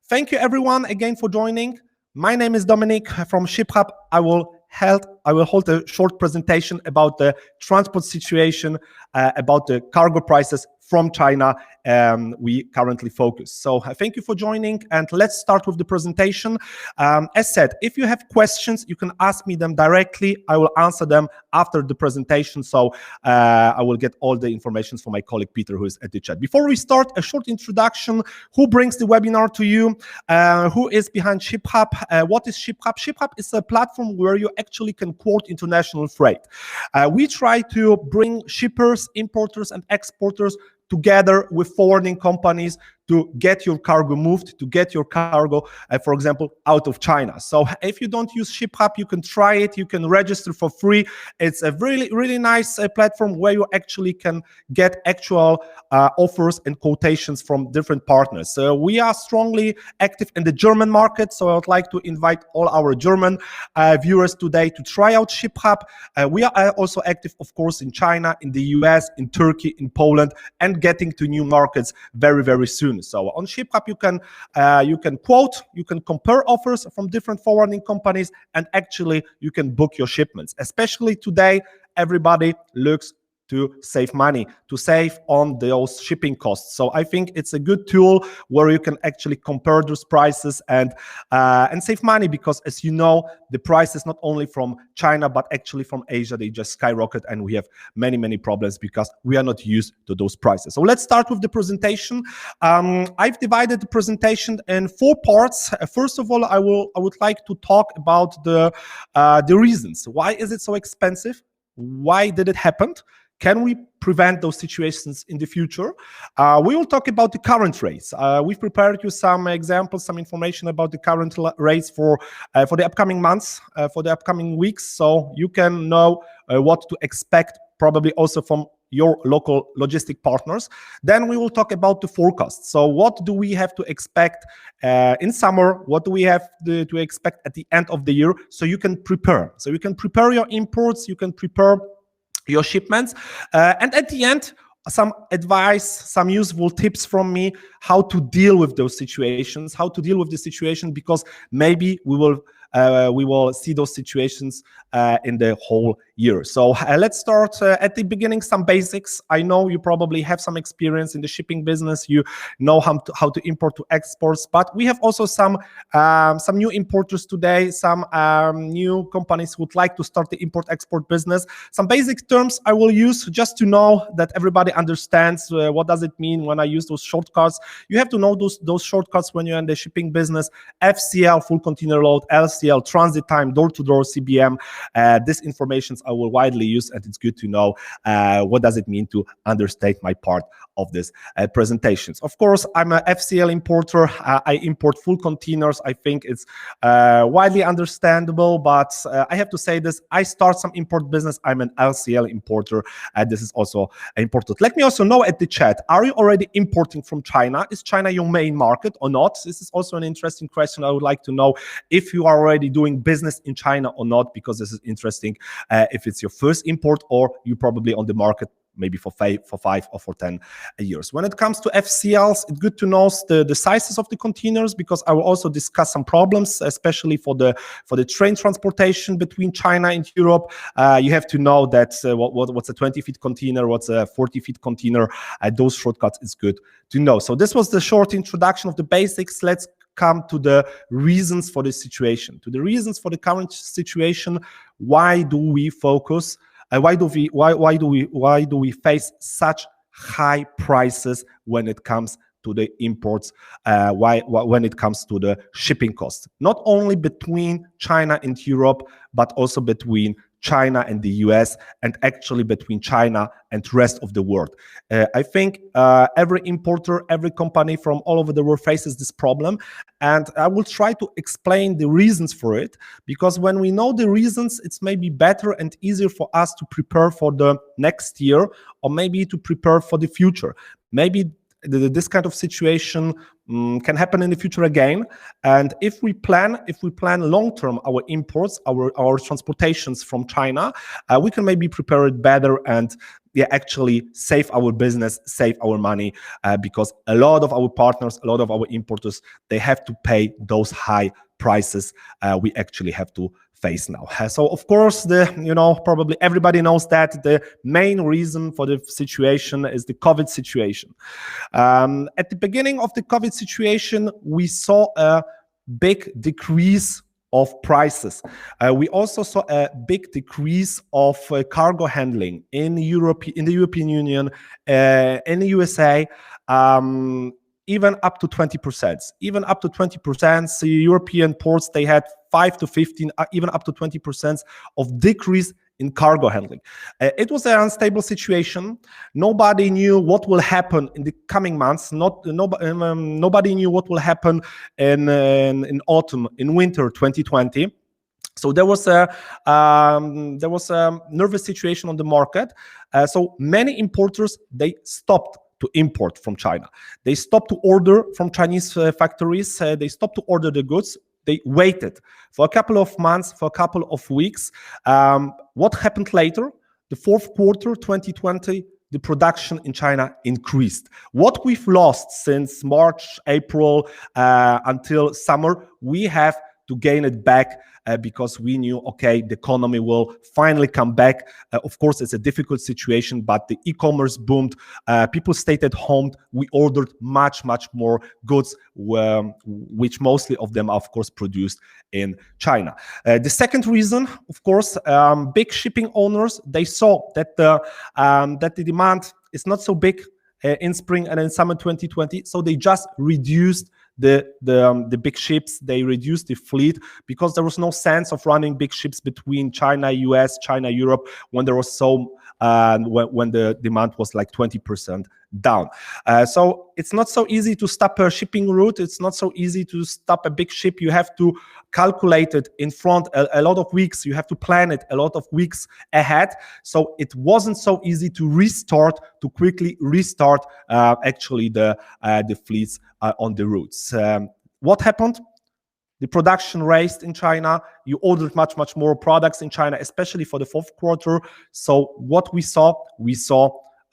Thank you everyone again for joining. My name is Dominic from ShipHub. I will hold a short presentation about the transport situation, about the cargo prices from China we currently focus. So thank you for joining, and let's start with the presentation. As said, if you have questions, you can ask me them directly. I will answer them after the presentation. So I will get all the information from my colleague Peter, who is at the chat. Before we start, a short introduction. Who brings the webinar to you? Who is behind ShipHub? What is ShipHub? ShipHub is a platform where you actually can quote international freight. We try to bring shippers, importers, and exporters together with forwarding companies to get your cargo moved, to get your cargo, for example, out of China. So if you don't use ShipHub, you can try it. You can register for free. It's a really nice platform where you actually can get actual offers and quotations from different partners. So we are strongly active in the German market. So I would like to invite all our German viewers today to try out ShipHub. We are also active, of course, in China, in the US, in Turkey, in Poland, and getting to new markets very soon. So on ShipHub, you can quote, you can compare offers from different forwarding companies, and actually you can book your shipments. Especially today, everybody looks to save money, to save on those shipping costs. So I think it's a good tool where you can actually compare those prices and save money, because as you know, the prices not only from China but actually from Asia, they just skyrocket, and we have many problems because we are not used to those prices. So let's start with the presentation. I've divided the presentation in 4 parts. First of all, I would like to talk about the reasons. Why is it so expensive? Why did it happen? Can we prevent those situations in the future? We will talk about the current rates. We've prepared you some examples, some information about the current rates for the upcoming months, for the upcoming weeks, so you can know what to expect, probably also from your local logistic partners. Then we will talk about the forecast. So what do we have to expect in summer? What do we have to expect at the end of the year? So you can prepare. So you can prepare your imports, you can prepare your shipments, and at the end, some advice, some useful tips from me, how to deal with those situations, how to deal with the situation, because maybe we will see those situations in the whole year. So let's start at the beginning, some basics. I know you probably have some experience in the shipping business. You know how to import to exports, but we have also some new importers today, some new companies who would like to start the import-export business. Some basic terms I will use just to know that everybody understands what does it mean when I use those shortcuts. You have to know those shortcuts when you're in the shipping business. FCL, full container load, LCL, transit time, door-to-door, CBM. This information I will widely use, and it's good to know what does it mean to understate my part of this presentations. Of course, I'm an FCL importer. I import full containers. I think it's widely understandable, but I have to say this, I start some import business. I'm an LCL importer. This is also important. Let me also know at the chat, are you already importing from China? Is China your main market or not? This is also an interesting question. I would like to know if you are already doing business in China or not, because this is interesting if it's your first import or you probably on the market maybe for 5 or for 10 years. When it comes to FCLs, it's good to know the sizes of the containers, because I will also discuss some problems, especially for the train transportation between China and Europe. You have to know that what's a 20-feet container, what's a 40-feet container. Those shortcuts is good to know. So this was the short introduction of the basics. Let's come to the reasons for this situation, to the reasons for the current situation. Why do we focus? Why do we face such high prices when it comes to the imports? When it comes to the shipping costs, not only between China and Europe, but also between China and the US, and actually between China and the rest of the world. I think every importer, every company from all over the world faces this problem, and I will try to explain the reasons for it, because when we know the reasons, it's maybe better and easier for us to prepare for the next year, or maybe to prepare for the future. Maybe this kind of situation can happen in the future again. And if we plan long term our imports, our transportations from China, we can maybe prepare it better and actually save our business, save our money, because a lot of our partners, a lot of our importers, they have to pay those high prices we actually have to face now. So of course, probably everybody knows that the main reason for the situation is the COVID situation. At the beginning of the COVID situation, we saw a big decrease of prices. We also saw a big decrease of cargo handling in Europe, in the European Union, in the USA. Even up to 20%. Even up to 20%. So European ports, they had 5 to 15, even up to 20% of decrease in cargo handling. It was an unstable situation. Nobody knew what will happen in the coming months. Nobody knew what will happen in autumn, in winter 2020. So there was a nervous situation on the market. So many importers, they stopped to import from China. They stopped to order from Chinese factories. They stopped to order the goods. They waited for a couple of months, for a couple of weeks. What happened later? The fourth quarter 2020, the production in China increased. What we've lost since March, April, until summer, we have to gain it back because we knew, okay, the economy will finally come back. Of course, it's a difficult situation, but the e-commerce boomed. People stayed at home. We ordered much, much more goods, which mostly of them are, of course, produced in China. The second reason, of course, big shipping owners, they saw that the demand is not so big in spring and in summer 2020, so they just reduced the big ships. They reduced the fleet because there was no sense of running big ships between China, US, China, Europe when there was when the demand was like 20% down. So it's not so easy to stop a shipping route. It's not so easy to stop a big ship. You have to calculate it in front a lot of weeks. You have to plan it a lot of weeks ahead. So it wasn't so easy to quickly restart actually the fleets on the routes. What happened? The production raised in China. You ordered much, much more products in China, especially for the fourth quarter. So what we saw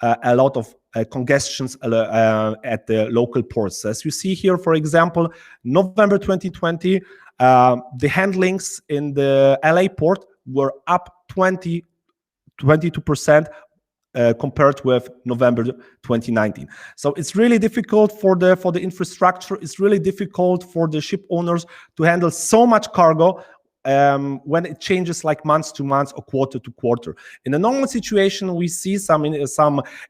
a lot of congestions at the local ports. As you see here, for example, November 2020, the handlings in the LA port were up 22%. Compared with November 2019. So it's really difficult for the infrastructure. It's really difficult for the ship owners to handle so much cargo when it changes like month to month or quarter to quarter. In a normal situation, we see some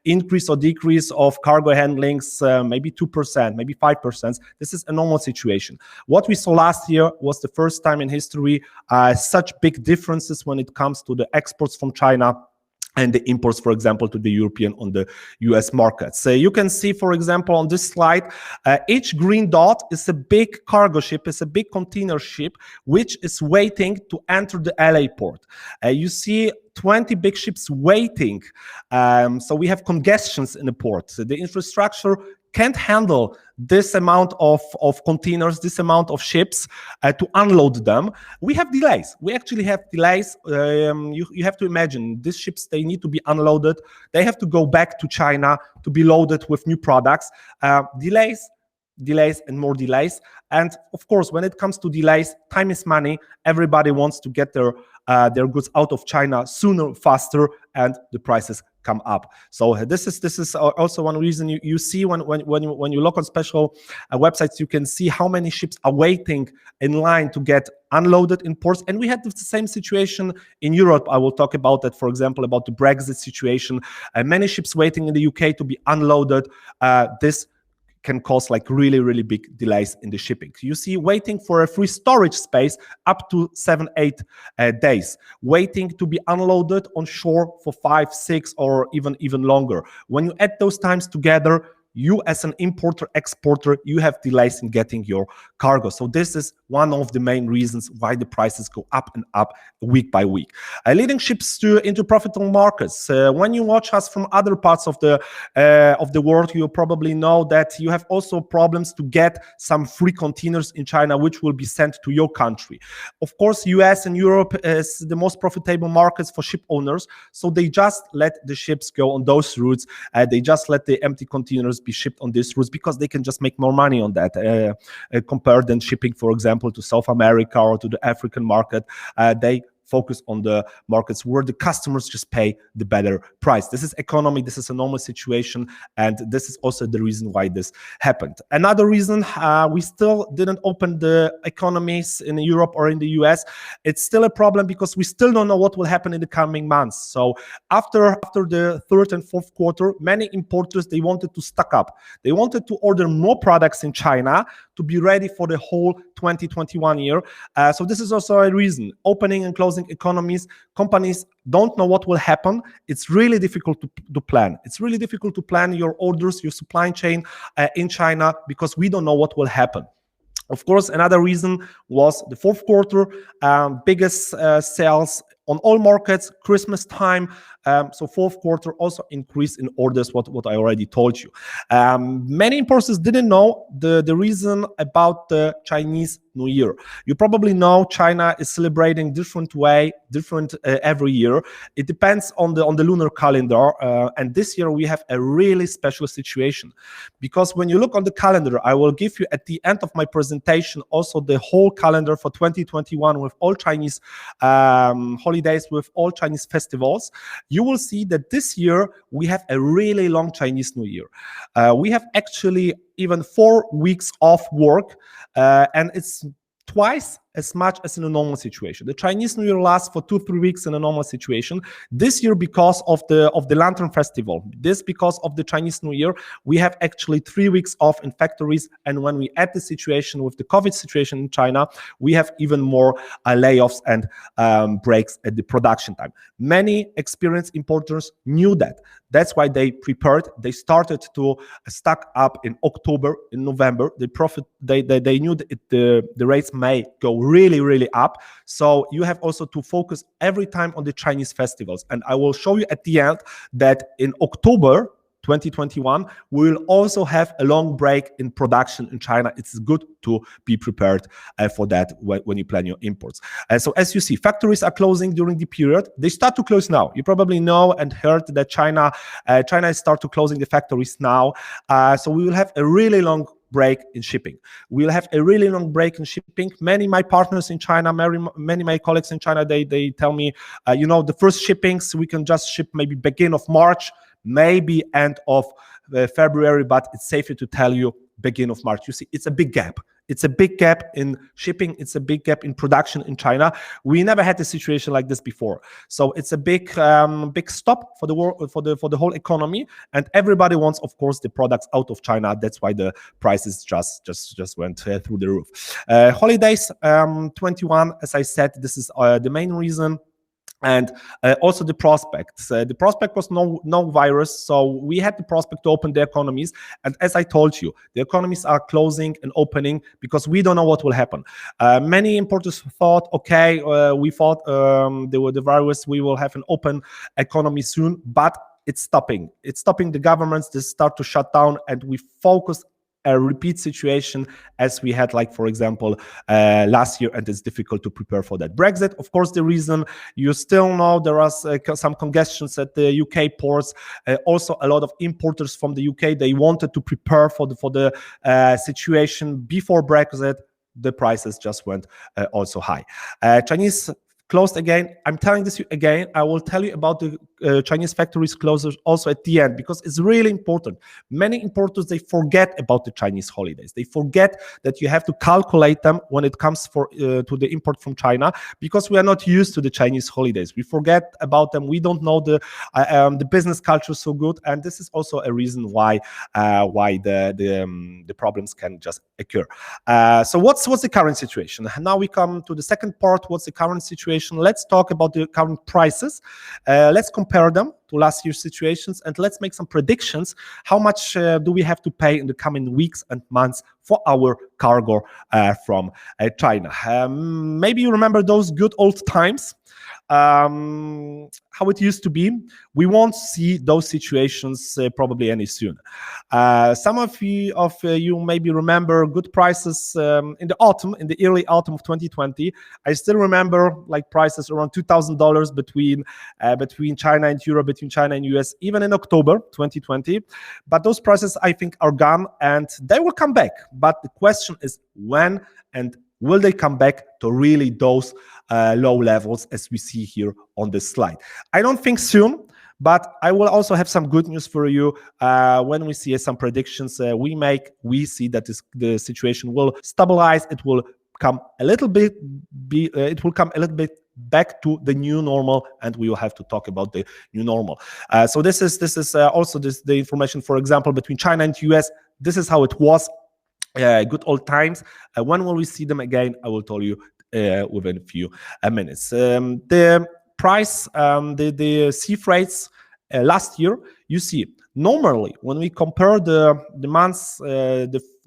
increase or decrease of cargo handlings, maybe 2%, maybe 5%. This is a normal situation. What we saw last year was the first time in history such big differences when it comes to the exports from China and the imports, for example, to the European on the US markets. So you can see, for example, on this slide, each green dot is a big cargo ship, it's a big container ship, which is waiting to enter the LA port. You see 20 big ships waiting. So we have congestions in the port. So the infrastructure can't handle this amount of containers, this amount of ships to unload them. We have delays. We actually have delays. You have to imagine these ships, they need to be unloaded. They have to go back to China to be loaded with new products. Delays and more delays. And of course, when it comes to delays, time is money. Everybody wants to get their goods out of China sooner, faster, and the prices come up. So this is also one reason you see when you look on special websites, you can see how many ships are waiting in line to get unloaded in ports. And we had the same situation in Europe. I will talk about that, for example, about the Brexit situation. Many ships waiting in the UK to be unloaded. This can cause like really big delays in the shipping. You see waiting for a free storage space up to 7-8 days, waiting to be unloaded on shore for 5-6 or even longer. When you add those times together, you as an importer, exporter, you have delays in getting your cargo. So this is one of the main reasons why the prices go up and up week by week. Leading ships into profitable markets. When you watch us from other parts of the world, you probably know that you have also problems to get some free containers in China, which will be sent to your country. Of course, US and Europe is the most profitable markets for ship owners, so they just let the ships go on those routes. They just let the empty containers be shipped on these routes because they can just make more money on that compared than shipping, for example, to South America or to the African market. They focus on the markets where the customers just pay the better price. This is economy, this is a normal situation, and this is also the reason why this happened. Another reason, we still didn't open the economies in Europe or in the US. It's still a problem because we still don't know what will happen in the coming months. So after the third and fourth quarter, many importers, they wanted to stock up. They wanted to order more products in China to be ready for the whole 2021 year. So this is also a reason. Opening and closing economies, companies don't know what will happen. It's really difficult to plan. It's really difficult to plan your orders, your supply chain in China, because we don't know what will happen. Of course, another reason was the fourth quarter, biggest sales on all markets, Christmas time. So fourth quarter also increase in orders, what I already told you. Many importers didn't know the reason about the Chinese New Year. You probably know China is celebrating different every year. It depends on the lunar calendar, and this year we have a really special situation, because when you look on the calendar, I will give you at the end of my presentation also the whole calendar for 2021 with all Chinese holidays, with all Chinese festivals. You will see that this year we have a really long Chinese New Year. We have actually even 4 weeks off work, and it's twice as much as in a normal situation. The Chinese New Year lasts for 2-3 weeks in a normal situation. This year, because of the Lantern Festival, because of the Chinese New Year, we have actually 3 weeks off in factories. And when we add the situation with the COVID situation in China, we have even more layoffs and breaks at the production time. Many experienced importers knew that. That's why they prepared. They started to stock up in October, in November. They knew that the rates may go really up. So you have also to focus every time on the Chinese festivals. And I will show you at the end that in October 2021, we will also have a long break in production in China. It's good to be prepared for that when you plan your imports. So as you see, factories are closing during the period. They start to close now. You probably know and heard that China start to closing the factories now. So we will have a really long break in shipping. We'll have a really long break in shipping. Many of my partners in China, many of my colleagues in China, they tell me, the first shippings we can just ship maybe beginning of March, maybe end of February, but it's safer to tell you beginning of March. You see, it's a big gap. It's a big gap in shipping. It's a big gap in production in China. We never had a situation like this before. So it's a big stop for the world, for the whole economy. And everybody wants, of course, the products out of China. That's why the prices just went through the roof. Holidays 21, as I said, this is the main reason. And also the prospects. The prospect was no virus, so we had the prospect to open the economies. And as I told you, the economies are closing and opening because we don't know what will happen. Many importers thought, okay, we thought the virus, we will have an open economy soon, but it's stopping. It's stopping the governments. They start to shut down, and we focus a repeat situation as we had, like, for example, last year, and it's difficult to prepare for that. Brexit, of course, the reason. You still know there are some congestions at the UK ports. Also, a lot of importers from the UK, they wanted to prepare for the situation before Brexit. The prices just went also high. Chinese closed again. I'm telling this again. I will tell you about the Chinese factories closures also at the end, because it's really important. Many importers, they forget about the Chinese holidays. They forget that you have to calculate them when it comes to the import from China, because we are not used to the Chinese holidays. We forget about them. We don't know the business culture so good, and this is also a reason why the problems can just occur. So what's the current situation? Now we come to the second part. What's the current situation? Let's talk about the current prices. Let's compare them to last year's situations, and let's make some predictions. How much do we have to pay in the coming weeks and months for our cargo from China? Maybe you remember those good old times. How it used to be. We won't see those situations probably any soon. Some of you maybe remember good prices in the autumn, in the early autumn of 2020. I still remember like prices around $2,000 between China and Europe, between China and US, even in October 2020. But those prices, I think, are gone and they will come back. But the question is when, and will they come back to really those low levels as we see here on this slide? I don't think soon, but I will also have some good news for you. When we see some predictions we make, we see that the situation will stabilize. It will come a little bit back to the new normal, and we will have to talk about the new normal. So this is also the information, for example, between China and US. This is how it was. Good old times. When will we see them again? I will tell you within a few minutes. The price, the sea freights last year, you see, normally when we compare the months,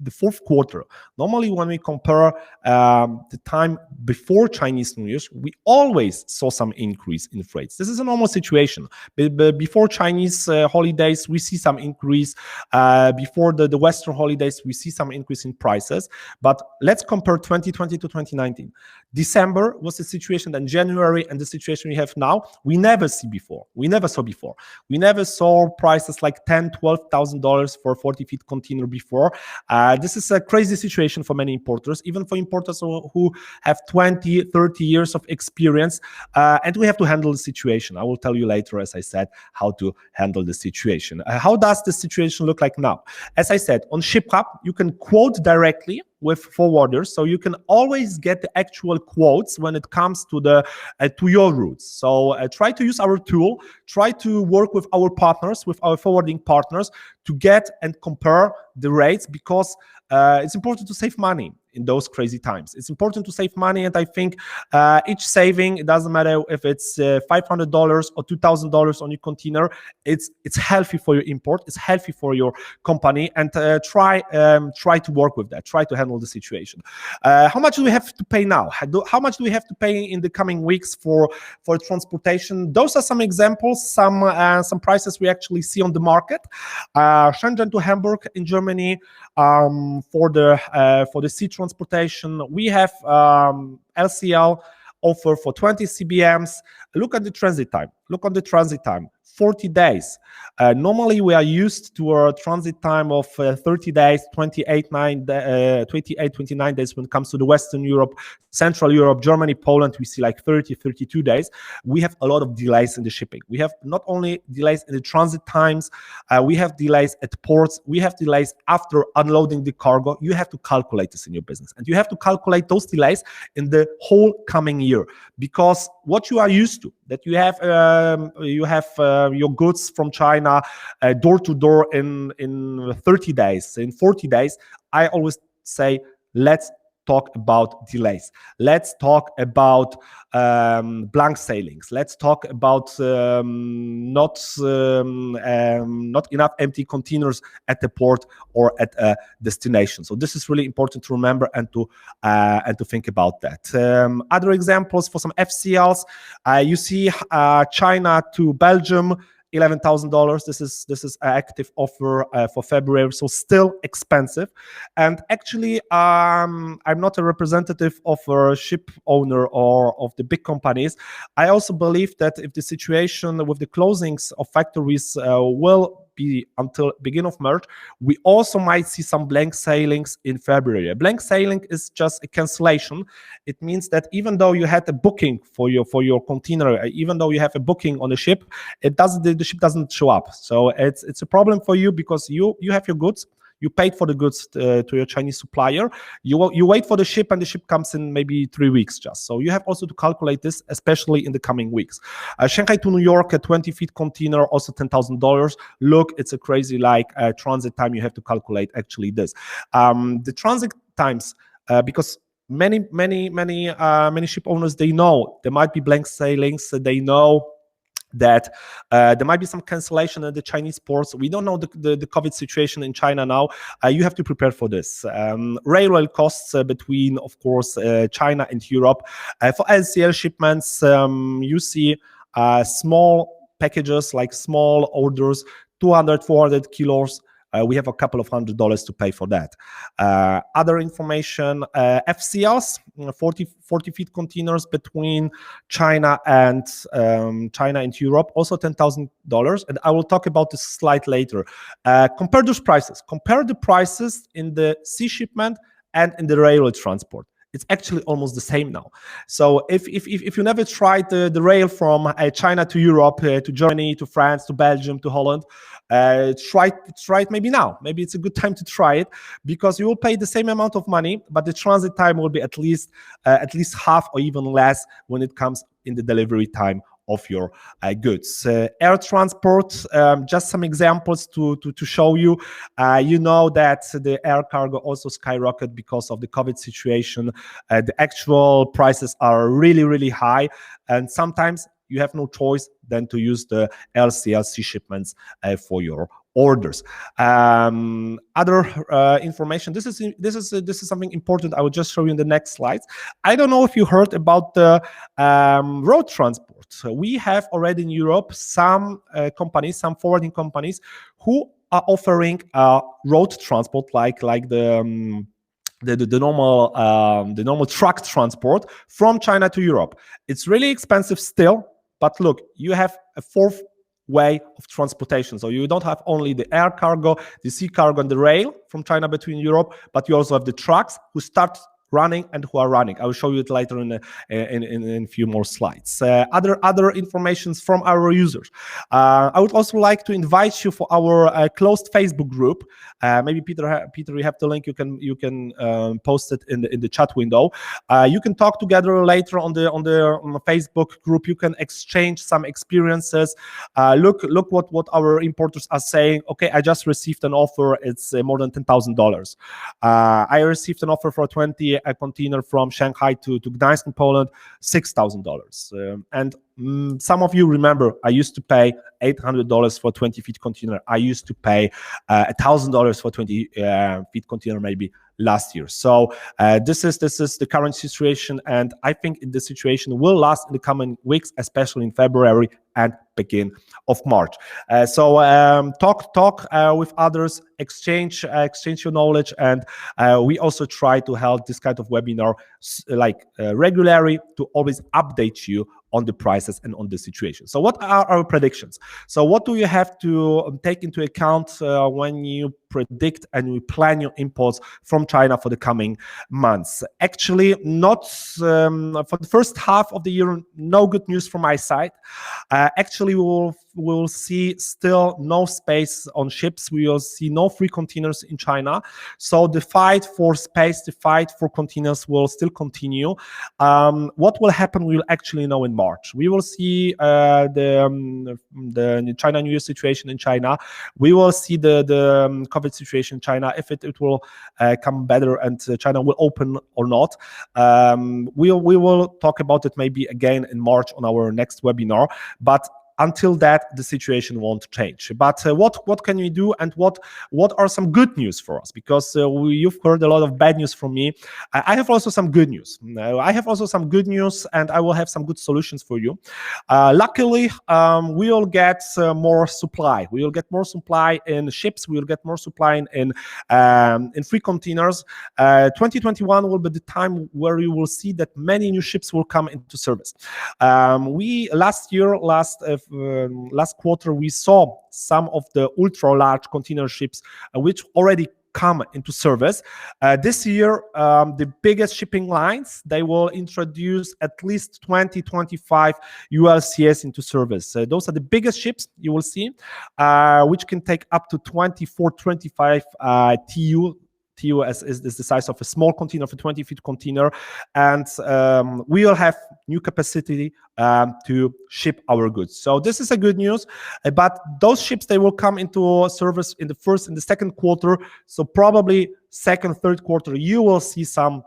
the fourth quarter, normally when we compare the time before Chinese New Year, we always saw some increase in freights. This is a normal situation. Before Chinese holidays, we see some increase. Before the Western holidays, we see some increase in prices. But let's compare 2020 to 2019. December was the situation, then January, and the situation we have now, we never saw before. We never saw prices like $10,000, $12,000 for a 40-feet container before. This is a crazy situation for many importers, even for importers who have 20, 30 years of experience, and we have to handle the situation. I will tell you later, as I said, how to handle the situation. How does the situation look like now? As I said, on ShipHub, you can quote directly with forwarders, so you can always get the actual quotes when it comes to your routes. So try to use our tool, try to work with our partners, with our forwarding partners, to get and compare the rates, because it's important to save money in those crazy times. It's important to save money, and I think each saving, it doesn't matter if it's $500 or $2,000 on your container, it's healthy for your import, it's healthy for your company, and try to work with that, try to handle the situation. How much do we have to pay now? How much do we have to pay in the coming weeks for transportation? Those are some examples, some prices we actually see on the market. Shenzhen to Hamburg in Germany, for the sea transportation, we have LCL offer for 20 CBMs. Look at the transit time. 40 days. Normally, we are used to a transit time of 30 days, 28, 29 days when it comes to the Western Europe, Central Europe, Germany, Poland. We see like 30, 32 days. We have a lot of delays in the shipping. We have not only delays in the transit times, we have delays at ports, we have delays after unloading the cargo. You have to calculate this in your business, and you have to calculate those delays in the whole coming year, because what you are used to, that you have your goods from China door to door in 30 days, in 40 days. I always say, let's talk about delays. Let's talk about blank sailings. Let's talk about not enough empty containers at the port or at a destination. So this is really important to remember and to think about that. Other examples for some FCLs, you see China to Belgium, $11,000. This is an active offer for February, so still expensive. And actually, I'm not a representative of a ship owner or of the big companies. I also believe that if the situation with the closings of factories will be until beginning of March, we also might see some blank sailings in February. A blank sailing is just a cancellation. It means that even though you had a booking for your container, even though you have a booking on the ship, the ship doesn't show up. So it's a problem for you, because you have your goods. You paid for the goods to your Chinese supplier. You wait for the ship, and the ship comes in maybe 3 weeks just. So you have also to calculate this, especially in the coming weeks. Shanghai to New York, a 20-feet container, also $10,000. Look, it's a crazy transit time. You have to calculate actually this. The transit times, because many ship owners, they know there might be blank sailings. They know that there might be some cancellation at the Chinese ports. We don't know the COVID situation in China now. You have to prepare for this. Railway costs between, of course, China and Europe. For LCL shipments, you see small packages, like small orders, 200, 400 kilos. We have a couple of $100 to pay for that. Other information, FCLs, 40 feet containers between China and Europe, also $10,000. And I will talk about this slide later. Compare those prices. Compare the prices in the sea shipment and in the railway transport. It's actually almost the same now. So if you never tried the rail from China to Europe, to Germany, to France, to Belgium, to Holland, try it maybe now. Maybe it's a good time to try it, because you will pay the same amount of money, but the transit time will be at least half or even less when it comes in the delivery time of your goods. Air transport, just some examples to show you. You know that the air cargo also skyrocketed because of the COVID situation. The actual prices are really, really high, and sometimes you have no choice than to use the LCL sea shipments for your orders. Other information. This is something important. I will just show you in the next slides. I don't know if you heard about the road transport. We have already in Europe some companies, some forwarding companies, who are offering road transport, like the normal truck transport from China to Europe. It's really expensive still, but look, you have a fourth way of transportation. So you don't have only the air cargo, the sea cargo, and the rail from China between Europe, but you also have the trucks who start running and who are running. I will show you it later in a few more slides. Other informations from our users. I would also like to invite you for our closed Facebook group. Maybe Peter, you have the link. You can post it in the chat window. You can talk together later on the Facebook group. You can exchange some experiences. Look what our importers are saying. Okay, I just received an offer. It's more than $10,000. I received an offer for 20 a container from Shanghai to Gdańsk in Poland, $6,000. And some of you remember, I used to pay $800 for 20 feet container. I used to pay $1,000 for 20 feet container maybe last year. So this is the current situation, and I think the situation will last in the coming weeks, especially in February and begin of March. So talk with others, exchange your knowledge, and we also try to hold this kind of webinar regularly to always update you on the prices and on the situation. So what are our predictions? So what do you have to take into account when you predict and you plan your imports from China for the coming months? Actually, not for the first half of the year, no good news from my side. Actually, we'll see still no space on ships. We will see no free containers in China. So the fight for space, the fight for containers will still continue. What will happen, we will actually know in March. We will see the China New Year situation in China. We will see the COVID situation in China, if it will come better and China will open or not. We will talk about it maybe again in March on our next webinar. But until that, the situation won't change. But what can we do, and what are some good news for us? Because you've heard a lot of bad news from me. I have also some good news. And I will have some good solutions for you. Luckily, we will get more supply. We will get more supply in ships. We will get more supply in free containers. 2021 will be the time where you will see that many new ships will come into service. Last quarter, we saw some of the ultra large container ships which already come into service. This year, the biggest shipping lines, they will introduce at least 20-25 ULCS into service. Those are the biggest ships you will see, which can take up to 24-25 TEU. TEU is the size of a small container, of a 20 feet container, and we will have new capacity to ship our goods. So this is a good news, but those ships, they will come into service in the first and the second quarter. So probably second, third quarter, you will see some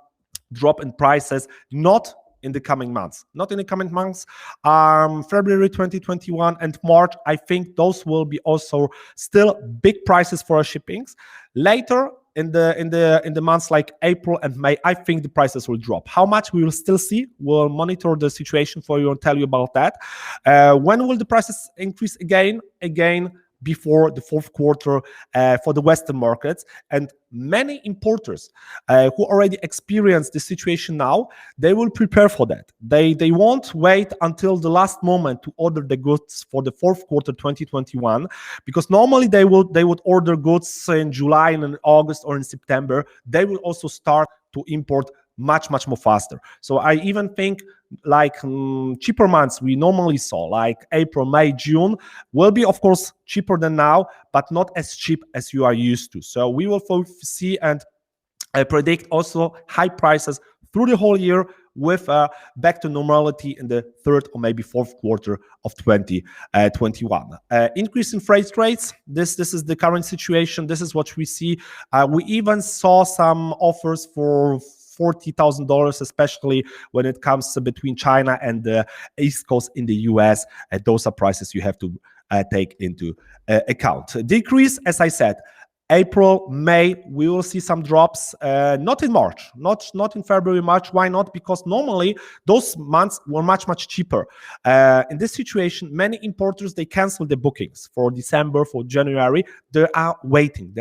drop in prices, not in the coming months. Not in the coming months. February 2021 and March, I think those will be also still big prices for our shippings. Later in the months like April and May, I think the prices will drop. How much we will still see? We'll monitor the situation for you and tell you about that. When will the prices increase again? Before the fourth quarter for the Western markets. And many importers who already experienced the situation now, they will prepare for that. They won't wait until the last moment to order the goods for the fourth quarter 2021, because normally they would order goods in July and in August or in September. They will also start to import much more faster. So I even think like cheaper months we normally saw, like April, May, June, will be of course cheaper than now, but not as cheap as you are used to. So we will see and predict also high prices through the whole year, with back to normality in the third or maybe fourth quarter of 2021. Increase in freight rates. This is the current situation. This is what we see. We even saw some offers for $40,000, especially when it comes between China and the East Coast in the US. Those are prices you have to take into account. Decrease, as I said, April, May, we will see some drops, not in March, not in February, March. Why not? Because normally those months were much cheaper. In this situation, many importers, they cancel the bookings for December, for January. They are waiting,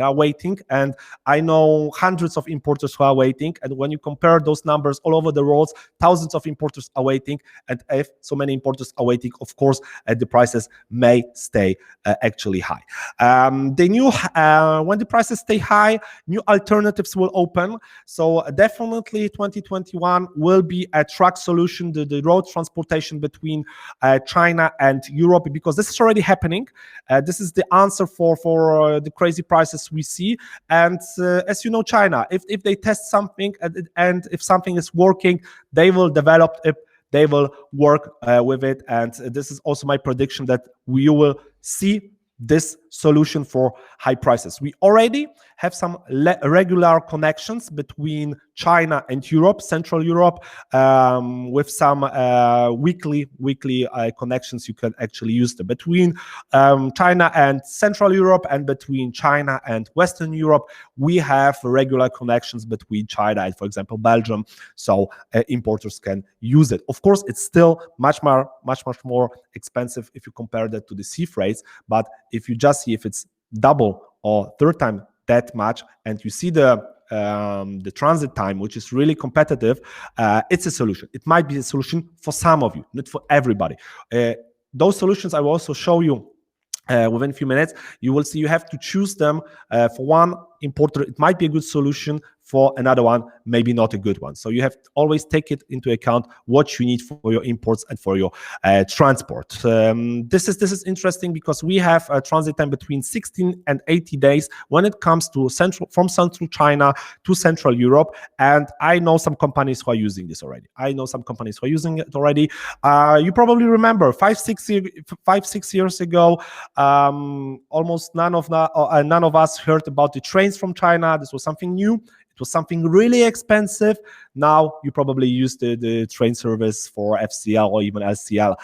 and I know hundreds of importers who are waiting. And when you compare those numbers all over the world, thousands of importers are waiting. And if so many importers are waiting, of course, the prices may stay actually high. When the prices stay high, new alternatives will open. So definitely 2021 will be a truck solution, the road transportation between China and Europe, because this is already happening. This is the answer for the crazy prices we see. And as you know, China, if they test something and if something is working, they will develop it. They will work with it. And this is also my prediction that we will see this solution for high prices. We already have some regular connections between China and Europe, Central Europe, with some weekly connections. You can actually use them between China and Central Europe, and between China and Western Europe. We have regular connections between China and, for example, Belgium, so importers can use it. Of course, it's still much more expensive if you compare that to the sea freights, but if you just see if it's double or third time that much, and you see the transit time, which is really competitive, it's a solution. It might be a solution for some of you, not for everybody. Those solutions I will also show you within a few minutes. You will see you have to choose them. For one importer, it might be a good solution. For another one, maybe not a good one. So you have to always take it into account what you need for your imports and for your transport. This is interesting because we have a transit time between 16 and 80 days when it comes to from central China to Central Europe. And I know some companies who are using this already. You probably remember 5-6 years ago, almost none of us heard about the trains from China. This was something new. It was something really expensive. Now you probably use the train service for FCL or even LCL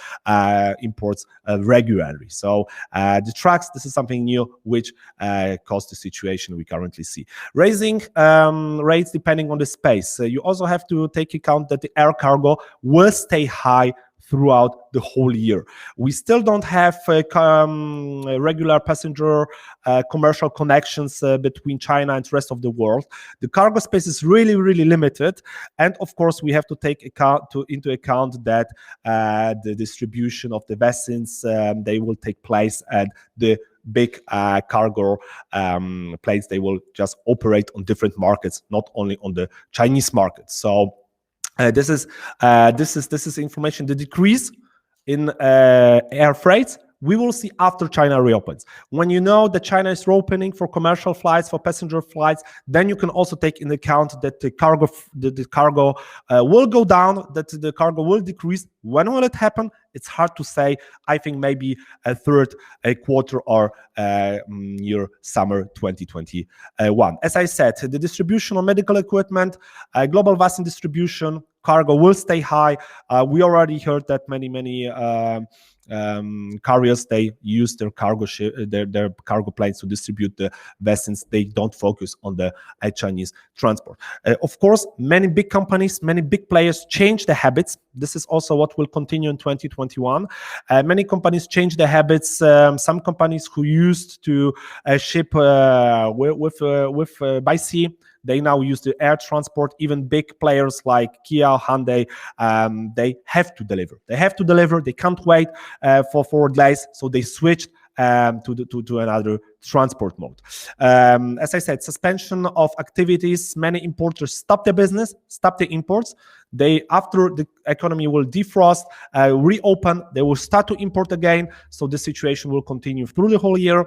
imports regularly. So the trucks, this is something new which caused the situation we currently see. Raising rates depending on the space. You also have to take account that the air cargo will stay high throughout the whole year. We still don't have regular passenger commercial connections between China and the rest of the world. The cargo space is really limited, and of course we have to take into account that the distribution of the vessels, they will take place at the big cargo planes. They will just operate on different markets, not only on the Chinese market. So this is information. The decrease in air freights we will see after China reopens. When you know that China is reopening for commercial flights, for passenger flights, then you can also take into account that the cargo will go down, that the cargo will decrease. When will it happen? It's hard to say. I think maybe a third quarter or near summer 2021. As I said, the distribution of medical equipment, global vaccine distribution, cargo will stay high. We already heard that many carriers, they use their cargo their cargo planes to distribute the vessels. They don't focus on the Chinese transport. Of course, many big companies, many big players change their habits. This is also what will continue in 2021. Many companies change their habits. Some companies who used to ship by sea, they now use the air transport. Even big players like Kia, Hyundai, they have to deliver. They have to deliver. They can't wait for 4 days, so they switched to another transport mode. As I said, suspension of activities. Many importers stop their business, stop the imports. They, after the economy will defrost, reopen, they will start to import again. So the situation will continue through the whole year.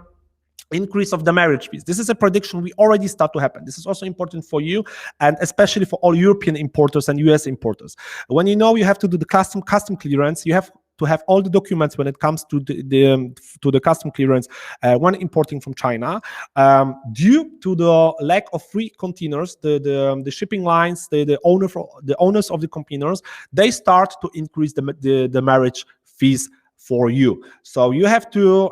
Increase of demurrage fees. This is a prediction we already start to happen. This is also important for you, and especially for all European importers and US importers. When you know you have to do the custom clearance, you have to have all the documents when it comes to the custom clearance when importing from China. Due to the lack of free containers, the shipping lines, the owners of the containers, they start to increase the demurrage fees for you. So you have to,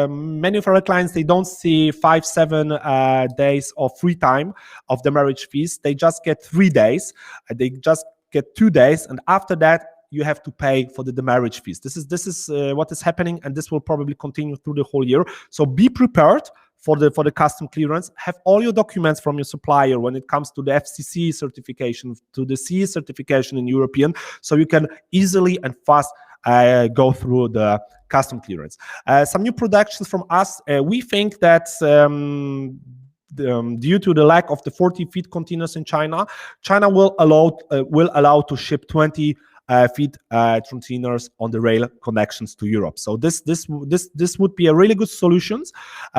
many of our clients, they don't see 5-7 days of free time of demurrage fees. They just get 3 days. They just get 2 days, and after that you have to pay for the demurrage fees. This is what is happening, and this will probably continue through the whole year. So be prepared for the custom clearance. Have all your documents from your supplier when it comes to the FCC certification, to the CE certification in European, so you can easily and fast go through the custom clearance. Some new predictions from us. We think that due to the lack of the 40-feet containers in China, China will allow to ship 20 feet containers on the rail connections to Europe. So this would be a really good solution,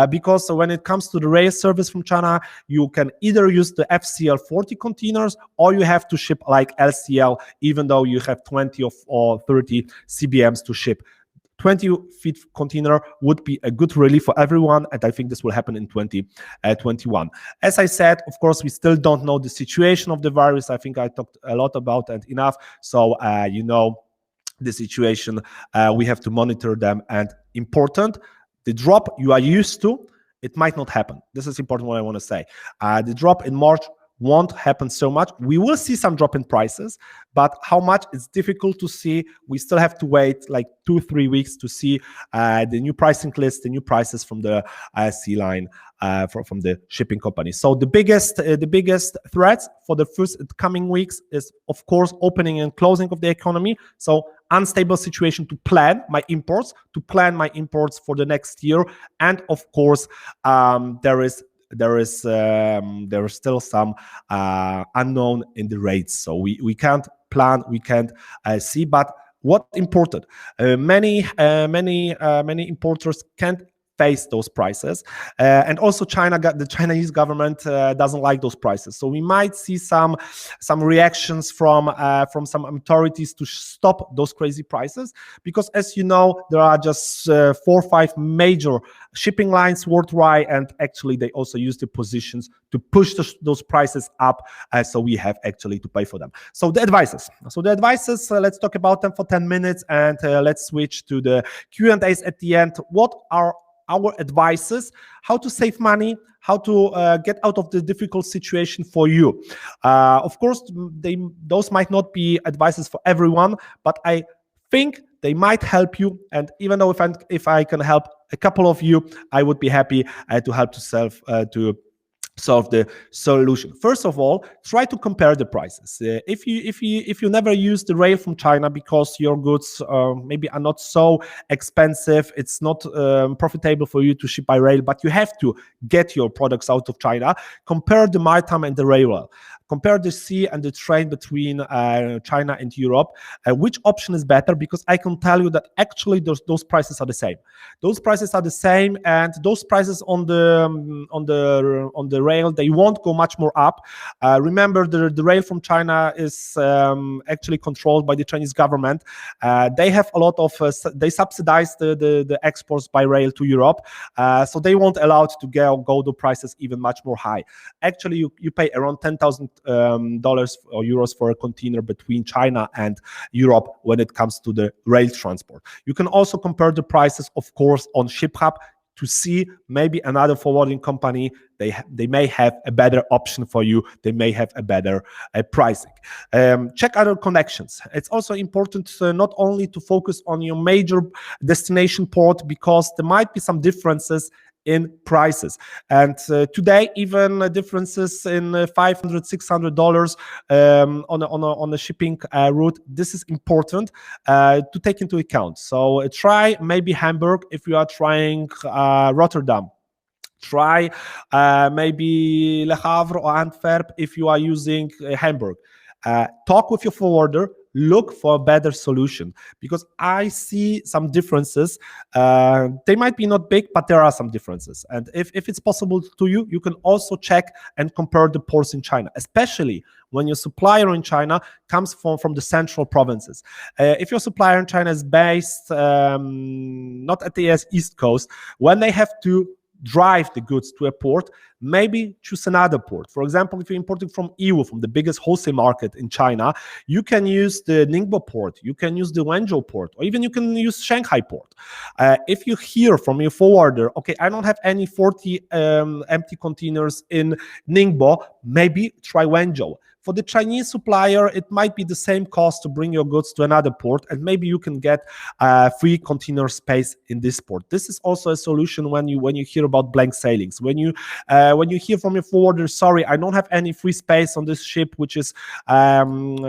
because when it comes to the rail service from China, you can either use the FCL 40 containers, or you have to ship like LCL, even though you have 20 or 30 CBMs to ship. 20-feet container would be a good relief for everyone, and I think this will happen in 2021. As I said, of course, we still don't know the situation of the virus. I think I talked a lot about it enough. So, you know, the situation, we have to monitor them. And important, the drop you are used to, it might not happen. This is important what I want to say. The drop in March won't happen so much. We will see some drop in prices, but how much it's difficult to see. We still have to wait like 2-3 weeks to see the new pricing list, the new prices from the sea line, from the shipping company. So the biggest threats for the first coming weeks is, of course, opening and closing of the economy. So unstable situation to plan my imports for the next year, and of course there is still some unknown in the rates, so we can't plan, we can't see. But what important, many importers can't face those prices, and also the Chinese government doesn't like those prices. So we might see some reactions from some authorities to stop those crazy prices, because as you know, there are just 4 or 5 major shipping lines worldwide, and actually they also use the positions to push those prices up, so we have actually to pay for them. So the advices, let's talk about them for 10 minutes, and let's switch to the Q&As at the end. What are our advices, how to save money, how to get out of the difficult situation for you? Of course, those might not be advices for everyone, but I think they might help you. And even though if I can help a couple of you, I would be happy to help to solve the solution. First of all, try to compare the prices. If you never use the rail from China because your goods maybe are not so expensive, it's not profitable for you to ship by rail, but you have to get your products out of China, compare the maritime and the rail. Compare the sea and the train between China and Europe. Which option is better? Because I can tell you that actually those prices are the same. Those prices are the same, and those prices on the rail, they won't go much more up. Remember, the rail from China is actually controlled by the Chinese government. They have a lot of they subsidize the exports by rail to Europe, so they won't allow it to go the prices even much more high. Actually, you pay around 10,000 dollars or euros for a container between China and Europe when it comes to the rail transport. You can also compare the prices, of course, on ShipHub to see maybe another forwarding company, they may have a better option for you. They may have a better pricing. Check other connections. It's also important not only to focus on your major destination port, because there might be some differences in prices, and today even differences in $500-600 on a shipping route. This is important to take into account. So try maybe Hamburg if you are trying Rotterdam. Try maybe Le Havre or Antwerp if you are using Hamburg. Talk with your forwarder, look for a better solution, because I see some differences. They might be not big, but there are some differences. And if it's possible to you, you can also check and compare the ports in China, especially when your supplier in China comes from the central provinces. If your supplier in China is based not at the East Coast, when they have to drive the goods to a port, maybe choose another port. For example, if you're importing from EU, from the biggest wholesale market in China, you can use the Ningbo port, you can use the Wenzhou port, or even you can use Shanghai port. If you hear from your forwarder, okay, I don't have any 40 empty containers in Ningbo, maybe try Wenzhou. For the Chinese supplier, it might be the same cost to bring your goods to another port, and maybe you can get free container space in this port. This is also a solution when you hear about blank sailings. When you hear from your forwarder, sorry, I don't have any free space on this ship, which is going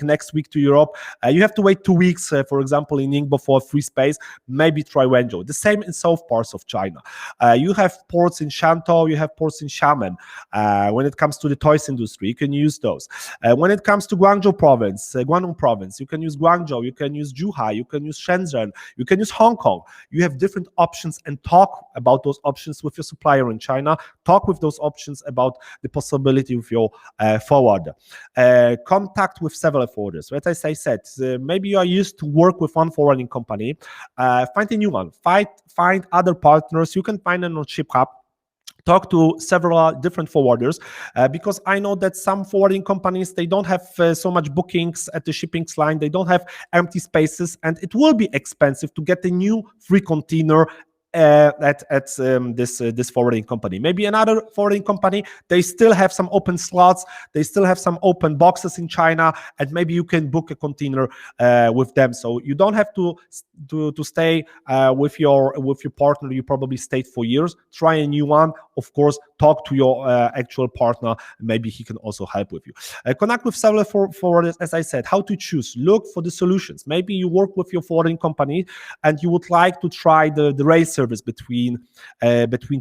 next week to Europe. You have to wait 2 weeks, for example, in Ningbo for free space. Maybe try Wenzhou. The same in south parts of China. You have ports in Shantou, you have ports in Xiamen. When it comes to the toys industry, you can use those. When it comes to Guangdong province, you can use Guangzhou, you can use Zhuhai, you can use Shenzhen, you can use Hong Kong. You have different options, and talk about those options with your supplier in China. Talk with those options about the possibility with your forwarder. Contact with several forwarders. As I said, maybe you are used to work with one forwarding company. Find a new one. Find other partners. You can find them on ShipHub. Talk to several different forwarders, because I know that some forwarding companies, they don't have so much bookings at the shipping line. They don't have empty spaces, and it will be expensive to get a new free container at this forwarding company. Maybe another forwarding company, they still have some open slots, they still have some open boxes in China, and maybe you can book a container with them. So you don't have to stay with your partner you probably stayed for years. Try a new one. Of course, talk to your actual partner. Maybe he can also help with you. Connect with several forwarders. As I said, how to choose. Look for the solutions. Maybe you work with your forwarding company and you would like to try the rail service between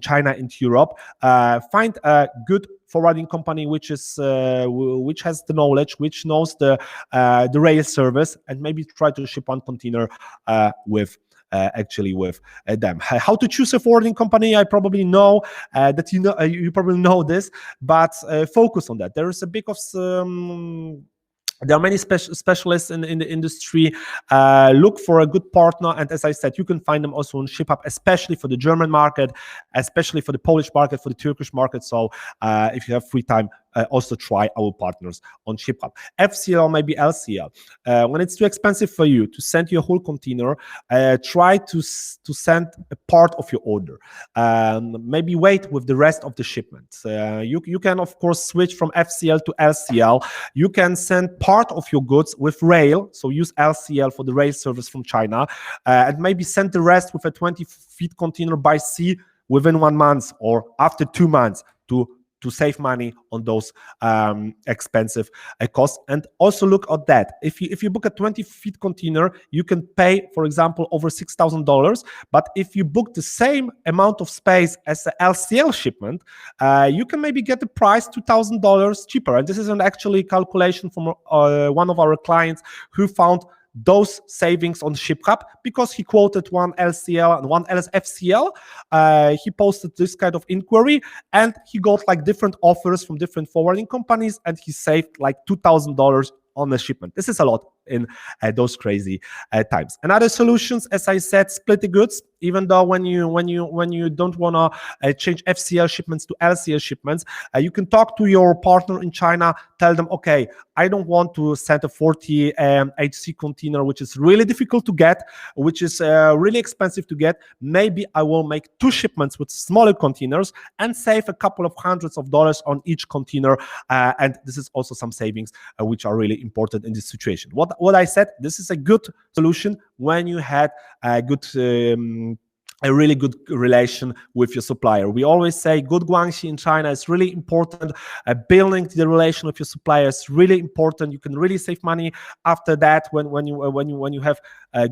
China and Europe. Find a good forwarding company which has the knowledge, which knows the rail service, and maybe try to ship one container with them. How to choose a forwarding company? I probably know that you probably know this, but focus on that. There is a big of there are many specialists in the industry. Look for a good partner, and as I said, you can find them also on ShipHub, especially for the German market, especially for the Polish market, for the Turkish market. So if you have free time, also try our partners on ShipHub. FCL or maybe LCL. When it's too expensive for you to send your whole container, try to send a part of your order. Maybe wait with the rest of the shipment. You can of course switch from FCL to LCL. You can send part of your goods with rail, so use LCL for the rail service from China, and maybe send the rest with a 20-feet container by sea within 1 month or after 2 months to save money on those expensive costs. And also look at that. If you book a 20-feet container, you can pay, for example, over $6,000. But if you book the same amount of space as the LCL shipment, you can maybe get the price $2,000 cheaper. And this is an actually calculation from one of our clients who found those savings on ShipHub because he quoted one LCL and one FCL. He posted this kind of inquiry and he got like different offers from different forwarding companies, and he saved like $2,000 on the shipment. This is a lot in those crazy times. Another solutions, as I said, split the goods. Even though when you don't want to change FCL shipments to LCL shipments, you can talk to your partner in China, tell them, okay, I don't want to send a 40 HC container, which is really difficult to get, which is really expensive to get. Maybe I will make 2 shipments with smaller containers and save a couple of hundreds of dollars on each container. And this is also some savings which are really important in this situation. What I said, this is a good solution when you had a good a really good relation with your supplier. We always say good guanxi in China is really important. Building the relation with your supplier is really important. You can really save money after that when you have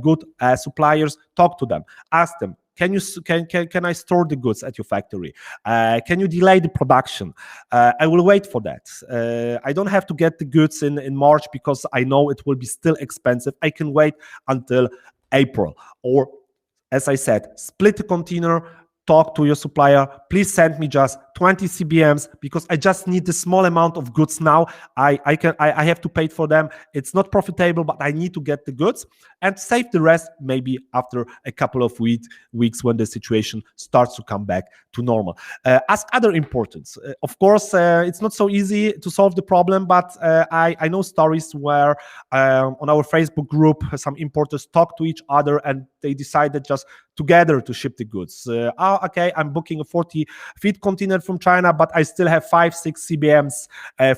good suppliers. Talk to them, ask them. Can I store the goods at your factory? Can you delay the production? I will wait for that. I don't have to get the goods in March because I know it will be still expensive. I can wait until April. Or, as I said, split the container, talk to your supplier. Please send me just 20 CBMs because I just need the small amount of goods now. I have to pay for them. It's not profitable, but I need to get the goods and save the rest maybe after a couple of weeks when the situation starts to come back to normal. Ask other importers. Of course, it's not so easy to solve the problem, but I know stories where on our Facebook group, some importers talk to each other and they decided just together to ship the goods. Okay, I'm booking a 40-feet container from China, but I still have 5-6 CBMs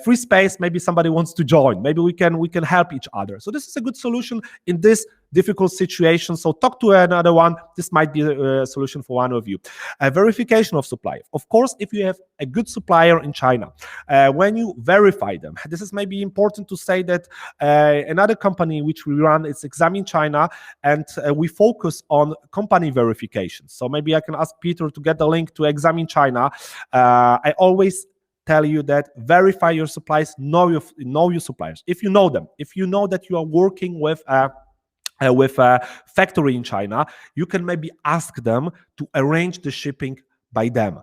free space. Maybe somebody wants to join. Maybe we can help each other. So this is a good solution in this difficult situation. So talk to another one. This might be a solution for one of you. Verification of supply. Of course, if you have a good supplier in China, when you verify them, this is maybe important to say that another company which we run is Examine China, and we focus on company verification. So maybe I can ask Peter to get the link to Examine China. I always tell you that verify your suppliers, know your suppliers. If you know them, if you know that you are working with a factory in China, you can maybe ask them to arrange the shipping by them.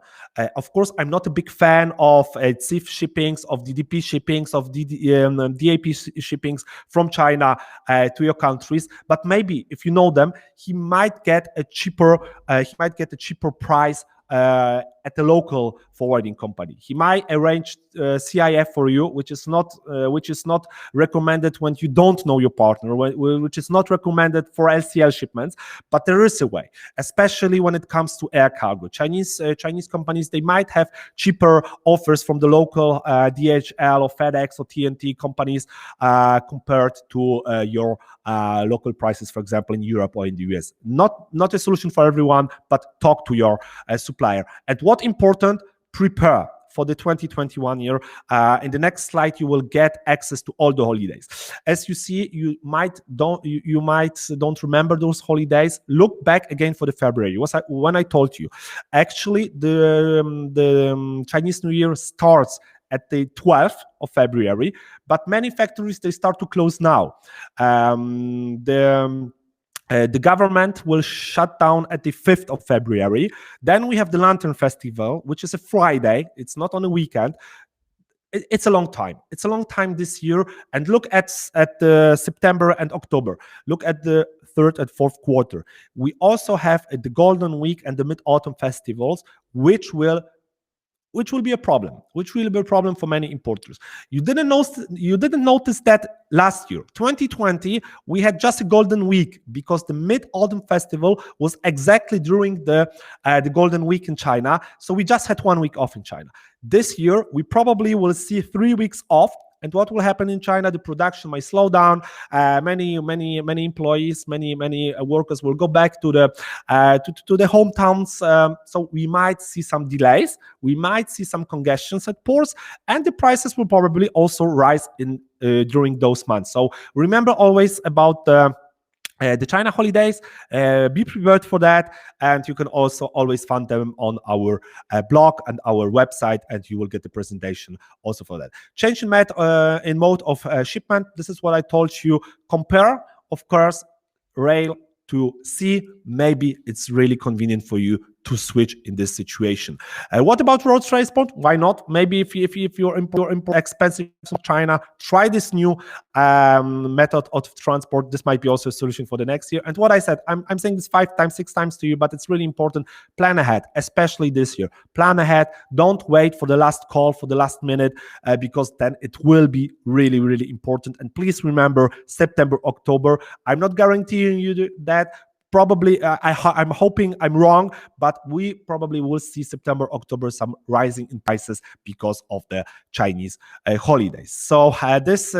Of course, I'm not a big fan of CIF shippings, of DDP shippings, of DAP shippings from China to your countries. But maybe if you know them, he might get a cheaper price at the local forwarding company. He might arrange CIF for you, which is not recommended when you don't know your partner, which is not recommended for LCL shipments. But there is a way, especially when it comes to air cargo. Chinese companies, they might have cheaper offers from the local DHL or FedEx or TNT companies compared to your local prices, for example, in Europe or in the US. Not a solution for everyone, but talk to your supplier. And what important, prepare for the 2021 year. In the next slide, you will get access to all the holidays. As you see, you might don't remember those holidays. Look back again for the February. When I told you, actually the Chinese New Year starts at the 12th of February, but many factories, they start to close now. The government will shut down at the 5th of February. Then we have the Lantern Festival, which is a Friday. It's not on a weekend. It's a long time. It's a long time this year. And look at the September and October. Look at the third and fourth quarter. We also have the Golden Week and the Mid-Autumn Festivals, which will be a problem, for many importers. You didn't notice that last year, 2020, we had just a Golden Week because the Mid-Autumn Festival was exactly during the Golden Week in China. So we just had 1 week off in China. This year, we probably will see 3 weeks off. And what will happen in China? The production might slow down. Many employees, many workers will go back to the hometowns. So we might see some delays. We might see some congestions at ports, and the prices will probably also rise during those months. So remember always about the China holidays. Be prepared for that, and you can also always find them on our blog and our website, and you will get the presentation also for that. Change in mode of shipment. This is what I told you. Compare, of course, rail to sea. Maybe it's really convenient for you to switch in this situation. What about road transport? Why not? Maybe if your import expensive from China, try this new method of transport. This might be also a solution for the next year. And what I said, I'm saying this 5 times, 6 times to you, but it's really important. Plan ahead, especially this year. Plan ahead. Don't wait for the last call, for the last minute, because then it will be really, really important. And please remember, September, October. I'm not guaranteeing you that. Probably, I'm hoping I'm wrong, but we probably will see September, October some rising in prices because of the Chinese holidays. So this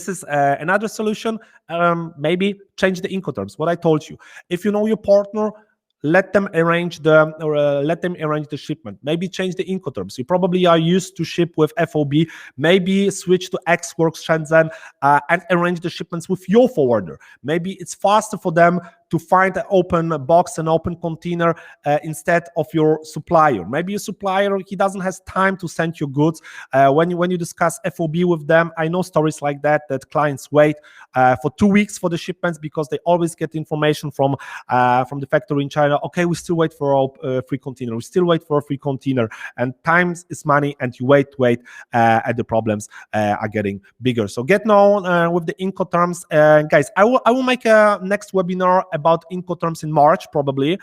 is another solution. Maybe change the Incoterms. What I told you. If you know your partner, let them arrange the shipment. Maybe change the Incoterms. You probably are used to ship with FOB. Maybe switch to Xworks Shenzhen and arrange the shipments with your forwarder. Maybe it's faster for them to find an open box, an open container instead of your supplier. Maybe your supplier, he doesn't have time to send you goods. When you discuss FOB with them, I know stories like that clients wait for 2 weeks for the shipments because they always get information from the factory in China. Okay, we still wait for a free container. We still wait for a free container. And time is money, and you wait, and the problems are getting bigger. So get known with the Incoterms. Guys, I will make a next webinar about Incoterms in March, probably.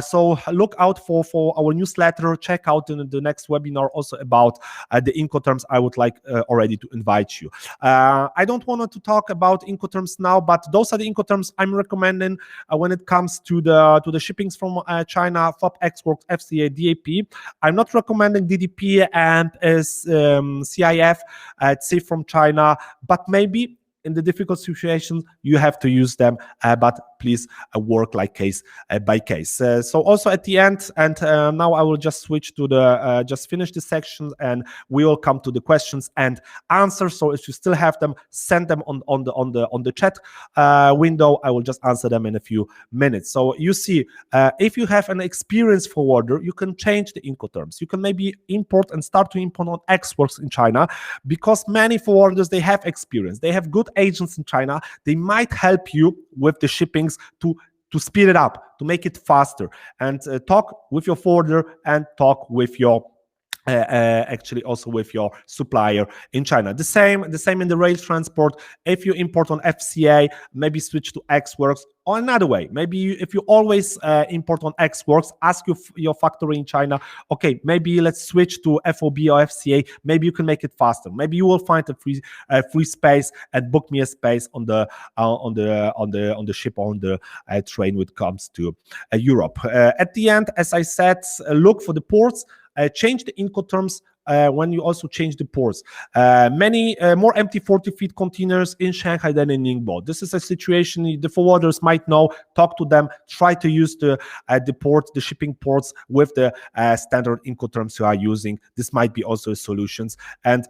So look out for our newsletter. Check out the next webinar also about the Incoterms. I would like already to invite you. I don't want to talk about Incoterms now, but those are the Incoterms I'm recommending when it comes to the shippings from China, FOB, Xworks, FCA, DAP. I'm not recommending DDP and CIF, CIF from China, but maybe in the difficult situations, you have to use them, but please work like case by case. So also at the end, and now I will just switch to the, just finish the section, and we will come to the questions and answers. So if you still have them, send them on the chat window. I will just answer them in a few minutes. So you see, if you have an experienced forwarder, you can change the Incoterms. You can maybe import and start to import on Xworks in China, because many forwarders, they have experience. They have good agents in China. They might help you with the shippings to speed it up, to make it faster, and talk with your forwarder and talk with your actually also with your supplier in China. The same in the rail transport. If you import on FCA, maybe switch to Xworks. Or another way, maybe if you always import on Xworks, ask your factory in China, okay, maybe let's switch to FOB or FCA. Maybe you can make it faster. Maybe you will find a free space and book me a space on the ship or on the train when it comes to Europe. At the end, as I said, look for the ports. Change the Incoterms when you also change the ports. Many more empty 40 feet containers in Shanghai than in Ningbo. This is a situation the forwarders might know. Talk to them. Try to use the ports, the shipping ports with the standard Incoterms you are using. This might be also solutions. And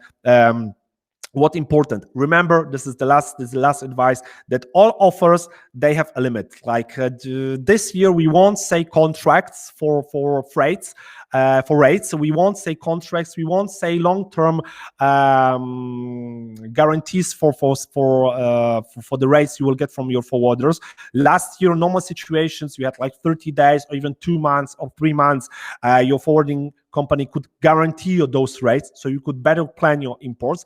what important? Remember, this is the last advice, that all offers, they have a limit. Like this year, we won't say contracts for freights. For rates, so we won't say contracts, we won't say long-term guarantees for the rates you will get from your forwarders. Last year, normal situations, you had like 30 days or even 2 months or 3 months. Your forwarding company could guarantee you those rates, so you could better plan your imports.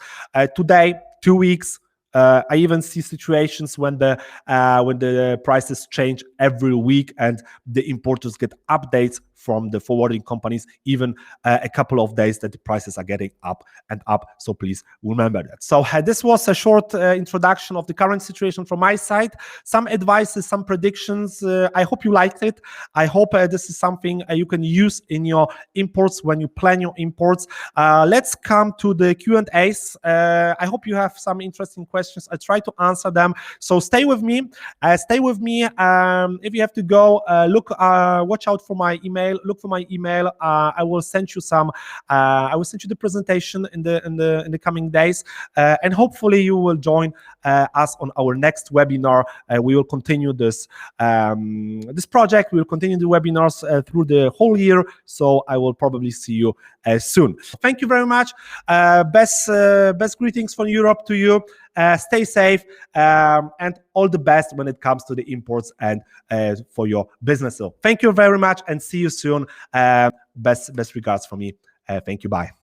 Today, 2 weeks. I even see situations when the prices change every week and the importers get updates from the forwarding companies, even a couple of days that the prices are getting up and up. So please remember that. So this was a short introduction of the current situation from my side. Some advices, some predictions. I hope you liked it. I hope this is something you can use in your imports when you plan your imports. Let's come to the Q&As. I hope you have some interesting questions. I try to answer them. So stay with me. Stay with me. If you have to go, watch out for my email. Look for my email. I will send you some. I will send you the presentation in the coming days, and hopefully you will join us on our next webinar. We will continue this project. We will continue the webinars through the whole year. So I will probably see you soon. Thank you very much. Best greetings from Europe to you. Stay safe, and all the best when it comes to the imports and for your business. So thank you very much, and see you soon. Best regards from me. Thank you. Bye.